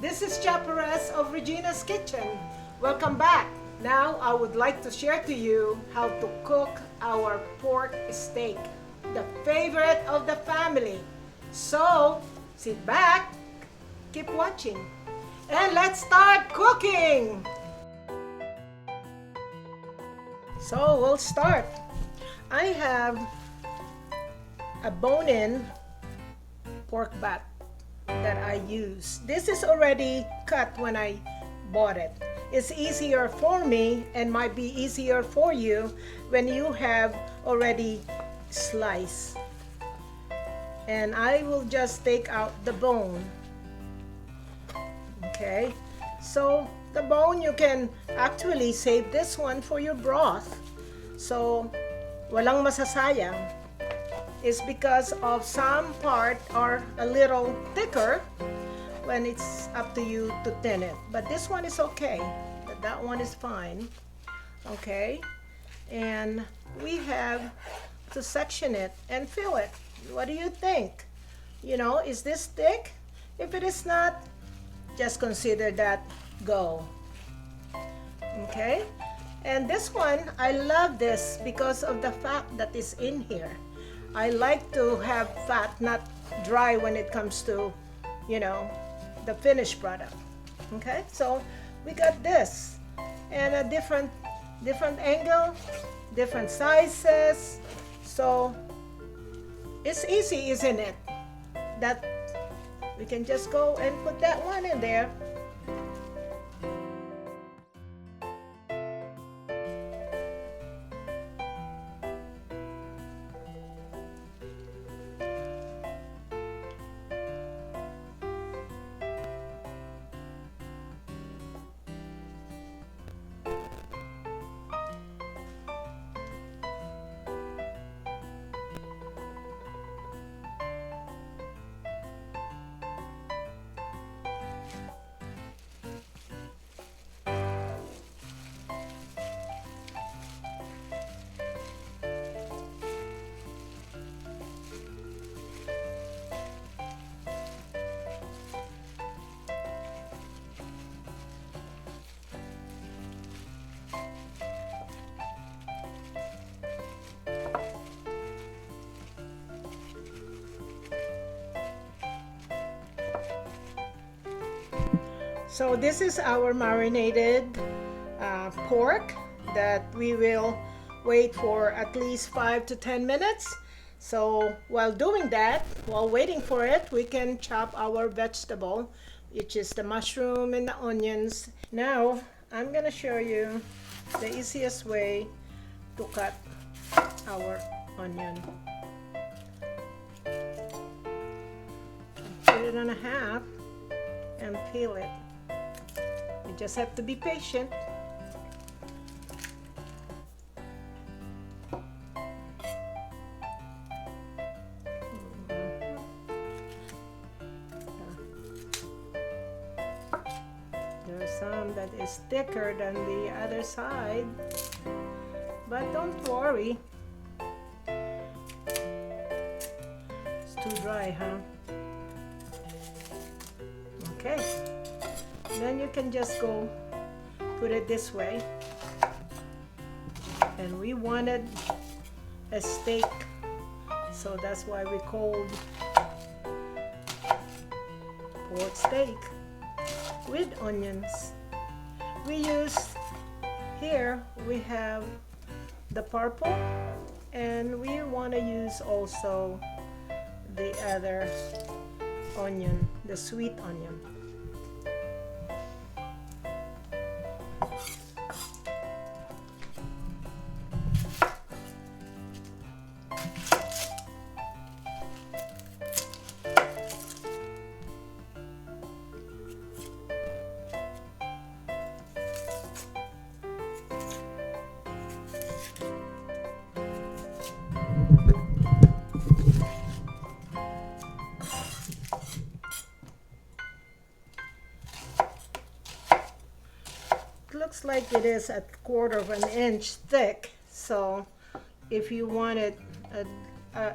This is Chaparras of Regina's Kitchen. Welcome back. Now I would like to share to you how to cook our pork steak, the favorite of the family. So sit back, keep watching, and let's start cooking. So we'll start. I have a bone-in pork butt that I use. This is already cut when I bought it. It's easier for me and might be easier for you when you have already sliced. And I will just take out the bone. Okay, so the bone, you can actually save this one for your broth. So walang masasayang. Is because of some part are a little thicker when it's up to you to thin it. But this one is okay. That one is fine. Okay. And we have to section it and fill it. What do you think? You know, is this thick? If it is not, just consider that go. Okay. And this one, I love this because of the fat that is in here. I like to have fat, not dry when it comes to, you know, the finished product. Okay, so we got this, and a different angle, different sizes. So it's easy, isn't it? That we can just go and put that one in there. So this is our marinated pork that we will wait for at least 5 to 10 minutes. So while doing that, while waiting for it, we can chop our vegetable, which is the mushroom and the onions. Now I'm gonna show you the easiest way to cut our onion. Put it in half and peel it. You just have to be patient. There's some that is thicker than the other side, but don't worry. It's too dry, huh? Okay. Then you can just go put it this way. And we wanted a steak, so that's why we called pork steak with onions. We use here, we have the purple, and we want to use also the other onion, the sweet onion. Looks like it is a 1/4 of an inch thick, so if you want it,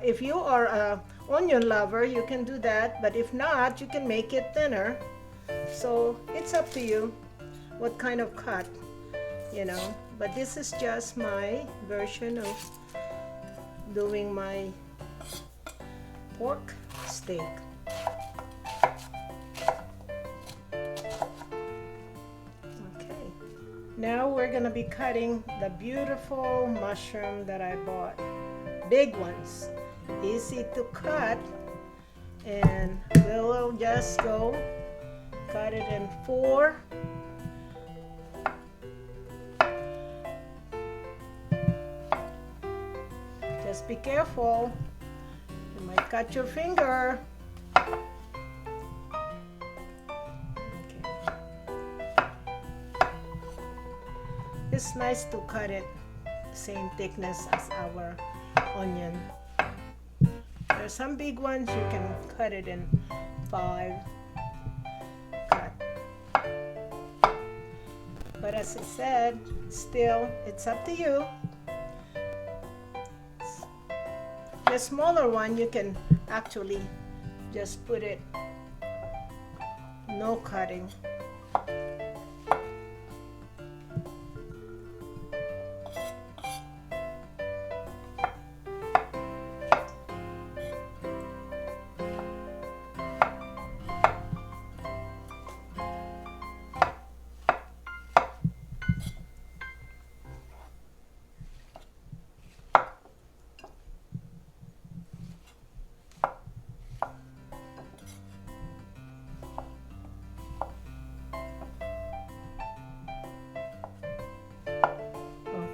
if you are a onion lover, you can do that, but if not, you can make it thinner. So it's up to you what kind of cut, but this is just my version of doing my pork steak. Okay, now we're gonna be cutting the beautiful mushroom that I bought. Big ones, easy to cut, and we'll just go cut it in 4. Just be careful, you might cut your finger. Okay. It's nice to cut it same thickness as our onion. There's some big ones you can cut it in 5 cut. But as I said, still it's up to you. The smaller one you can actually just put it no cutting.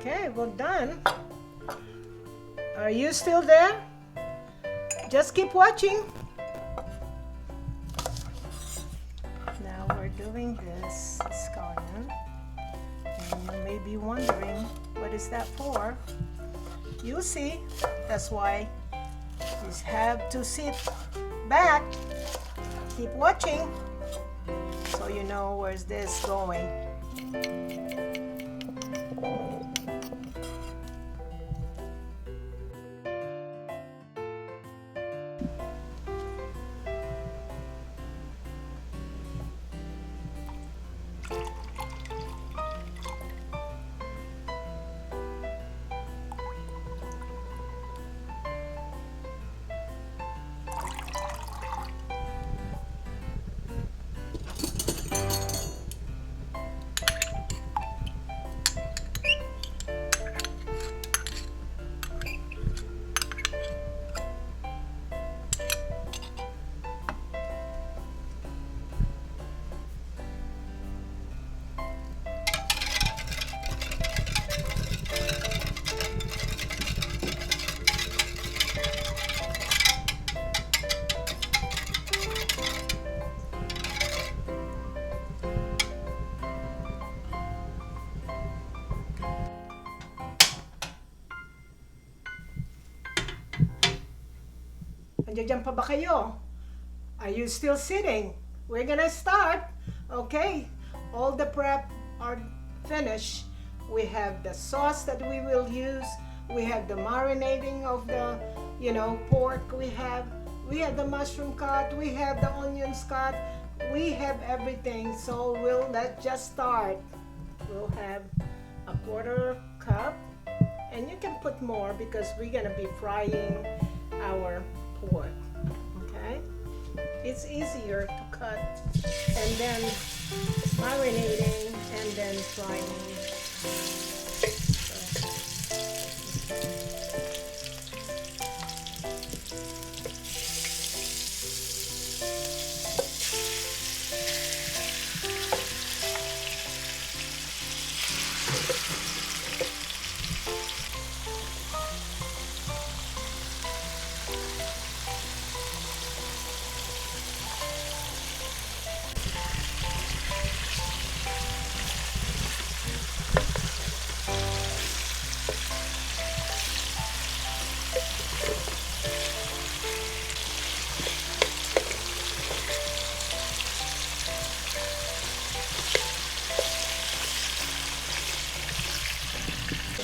Okay, well done. Are you still there? Just keep watching. Now we're doing this scallion. And you may be wondering, what is that for? You'll see. That's why you have to sit back. Keep watching so you know where's this going. Andiyan pa ba kayo? Are you still sitting? We're gonna start. Okay, all the prep are finished. We have the sauce that we will use. We have the marinating of the, pork. We have the mushroom cut. We have the onions cut. We have everything. So let's just start. We'll have a 1/4 cup, and you can put more because we're gonna be frying our pork. Okay, it's easier to cut and then marinating and then frying.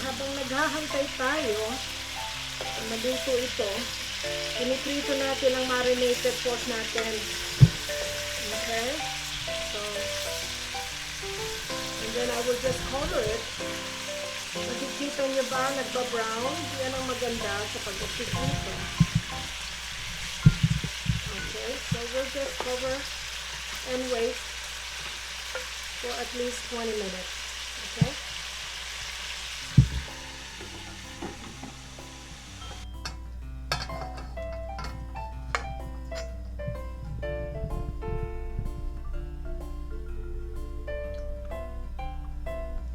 Habang naghahantay tayo, maluto ito, piniprito natin ang marinated pork natin. Okay? So, will just cover it. Makikita nyo ba nagba-brown? Yan ang maganda kapag nakikita. Okay, so we'll just cover and wait for at least 20 minutes. Okay?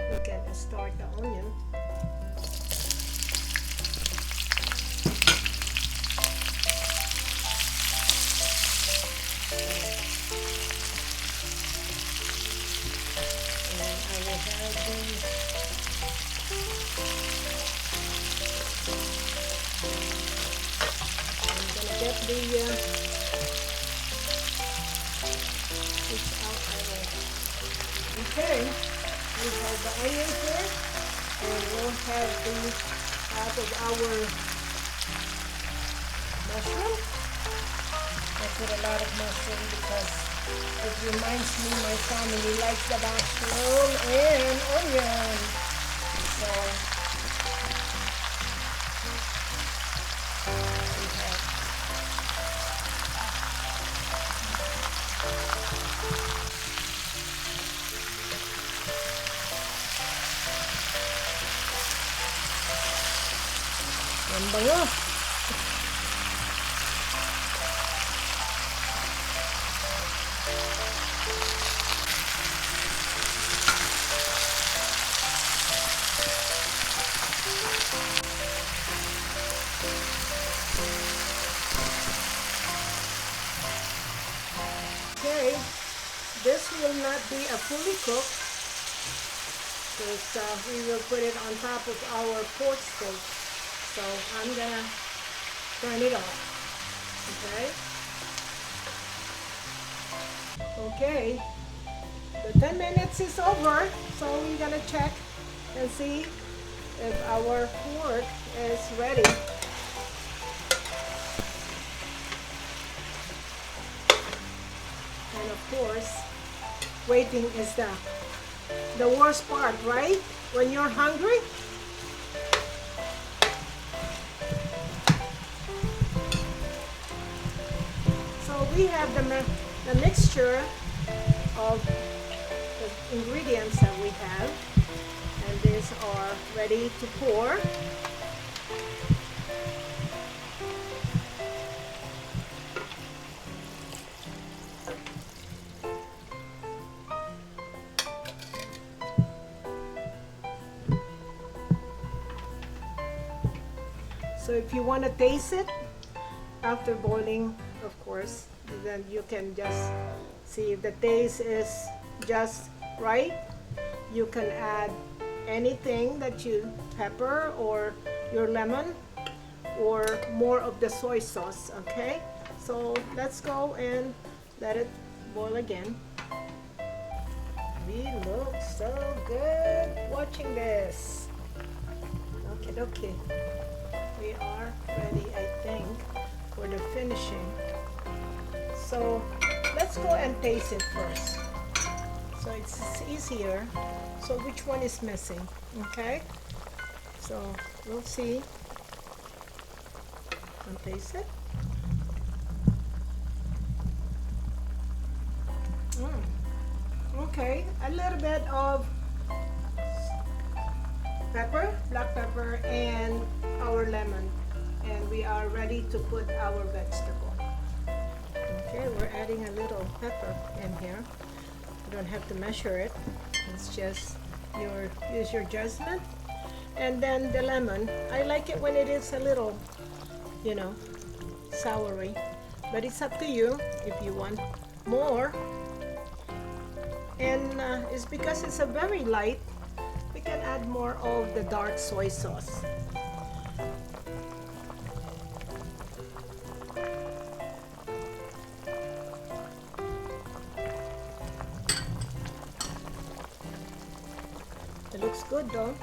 We can start the onion. I'm gonna get the fish out. Okay, we have the onions here, and we'll have the half of our mushroom. I put a lot of mushroom because it reminds me my family likes the mushroom and onion. So ang bango. Okay, this will not be a fully cooked because we will put it on top of our pork steak. So I'm gonna turn it off. Okay, the 10 minutes is over, so we're gonna check and see if our pork is ready. And of course, waiting is the worst part, right? When you're hungry. We have the mixture of the ingredients that we have, and these are ready to pour. So if you want to taste it after boiling, of course, then you can just see if the taste is just right. You can add anything that you pepper or your lemon or more of the soy sauce. Okay, so let's go and let it boil again. We look so good watching this. Okay, we are ready, I think, for the finishing. So let's go and taste it first, so it's easier. So which one is missing? Okay, so we'll see and taste it. Okay, a little bit of pepper, black pepper, and our lemon, and we are ready to put our vegetable. Okay, we're adding a little pepper in here. You don't have to measure it. It's just use your judgment. And then the lemon. I like it when it is a little, soury. But it's up to you if you want more. And it's because it's a very light, we can add more of the dark soy sauce. It looks good though.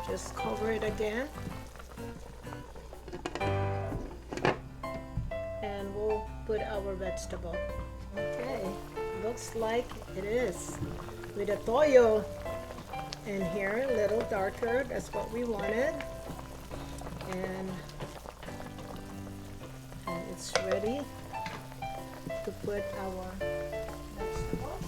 Just cover it again. vegetable. Okay, looks like it is. With a toyo in here, a little darker, that's what we wanted. And it's ready to put our vegetable.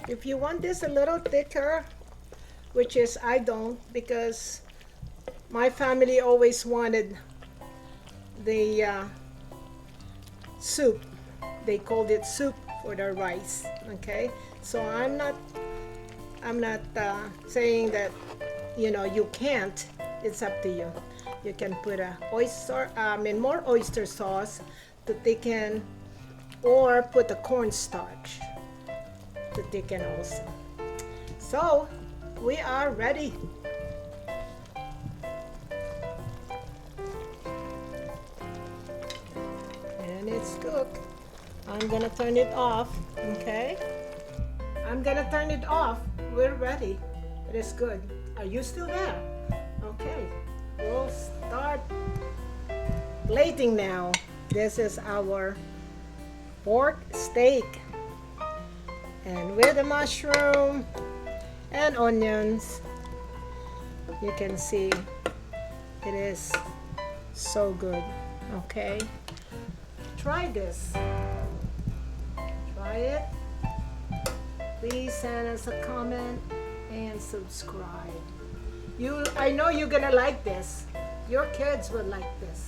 If you want this a little thicker, which is I don't, because my family always wanted the soup. They called it soup for their rice. Okay, so I'm not saying that you can't. It's up to you. You can put a more oyster sauce to thicken, or put the cornstarch to thicken also. So we are ready. And it's cooked. I'm gonna turn it off. Okay, I'm gonna turn it off. We're ready. It is good. Are you still there? Okay, we'll start plating now. This is our pork steak, and with the mushroom and onions. You can see it is so good. Okay, try this. Try it. Please send us a comment and subscribe. I know you're gonna like this. Your kids will like this,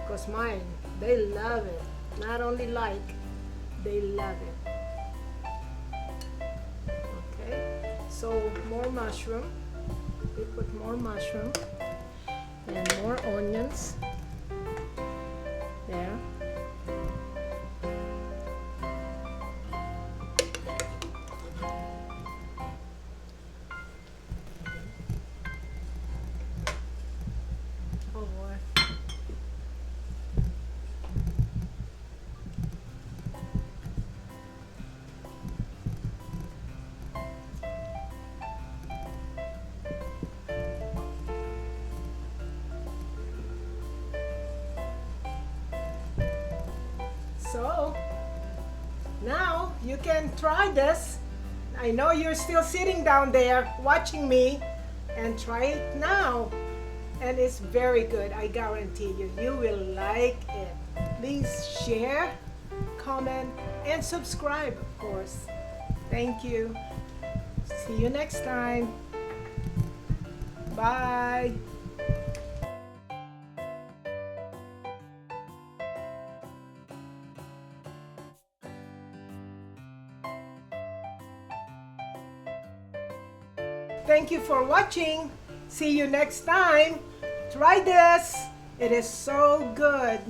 because mine, they love it. Not only like, they love it. So more mushroom, we put more mushroom and more onions there. Oh boy. So now you can try this. I know you're still sitting down there watching me, and try it now. And it's very good. I guarantee you, you will like it. Please share, comment, and subscribe, of course. Thank you. See you next time. Bye. Thank you for watching. See you next time. Try this. It is so good.